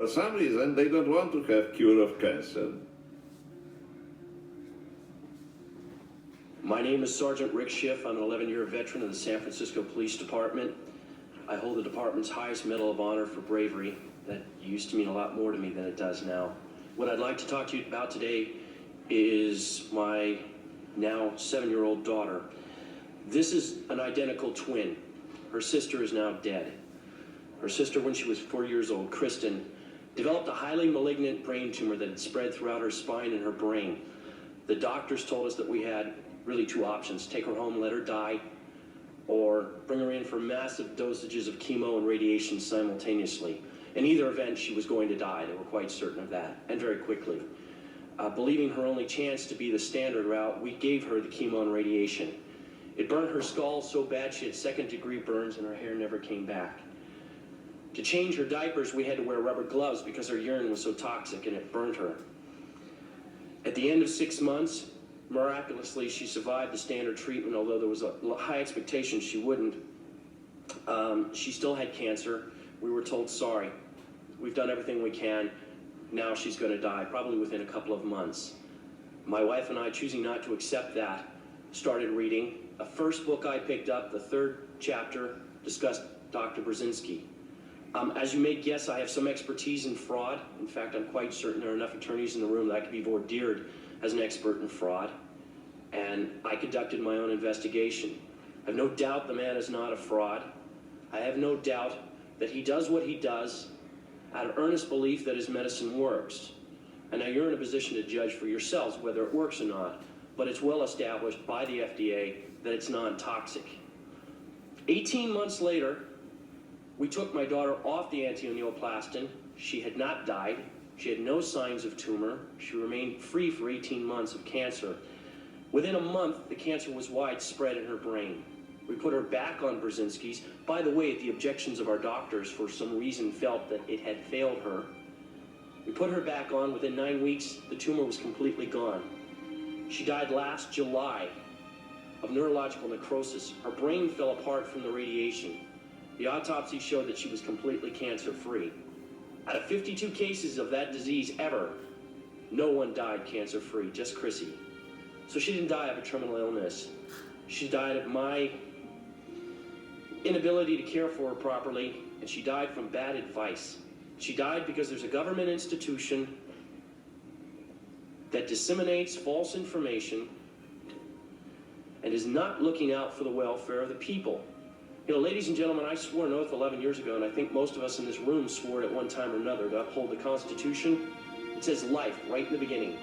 For some reason, they don't want to have cure of cancer. My name is Sergeant Rick Schiff. I'm an 11-year veteran of the San Francisco Police Department. I hold the department's highest Medal of Honor for bravery. That used to mean a lot more to me than it does now. What I'd like to talk to you about today is my now 7-year-old daughter. This is an identical twin. Her sister is now dead. Her sister, when she was 4 years old, Kristen, developed a highly malignant brain tumor that had spread throughout her spine and her brain. The doctors told us that we had really two options: take her home, let her die, or bring her in for massive dosages of chemo and radiation simultaneously. In either event, she was going to die. They were quite certain of that, and very quickly. Believing her only chance to be the standard route, we gave her the chemo and radiation. It burned her skull so bad she had second-degree burns and her hair never came back. To change her diapers, we had to wear rubber gloves because her urine was so toxic and it burned her. At the end of 6 months, miraculously, she survived the standard treatment, although there was a high expectation she wouldn't. She still had cancer. We were told, sorry, we've done everything we can. Now she's going to die, probably within a couple of months. My wife and I, choosing not to accept that, started reading. The first book I picked up, the third chapter, discussed Dr. Brzezinski. As you may guess, I have some expertise in fraud. In fact, I'm quite certain there are enough attorneys in the room that I could be vordeered as an expert in fraud. And I conducted my own investigation. I have no doubt the man is not a fraud. I have no doubt that he does what he does out of earnest belief that his medicine works. And now you're in a position to judge for yourselves whether it works or not, but it's well established by the FDA that it's non-toxic. 18 months later, we took my daughter off the anti-neoplastin. She had not died. She had no signs of tumor. She remained free for 18 months of cancer. Within a month, the cancer was widespread in her brain. We put her back on Brzezinski's. By the way, at the objections of our doctors, for some reason felt that it had failed her. We put her back on. Within 9 weeks, the tumor was completely gone. She died last July of neurological necrosis. Her brain fell apart from the radiation. The autopsy showed that she was completely cancer-free. Out of 52 cases of that disease ever, no one died cancer-free, just Chrissy. So she didn't die of a terminal illness. She died of my inability to care for her properly, and she died from bad advice. She died because there's a government institution that disseminates false information and is not looking out for the welfare of the people. You know, ladies and gentlemen, I swore an oath 11 years ago, and I think most of us in this room swore it at one time or another, to uphold the Constitution. It says life right in the beginning.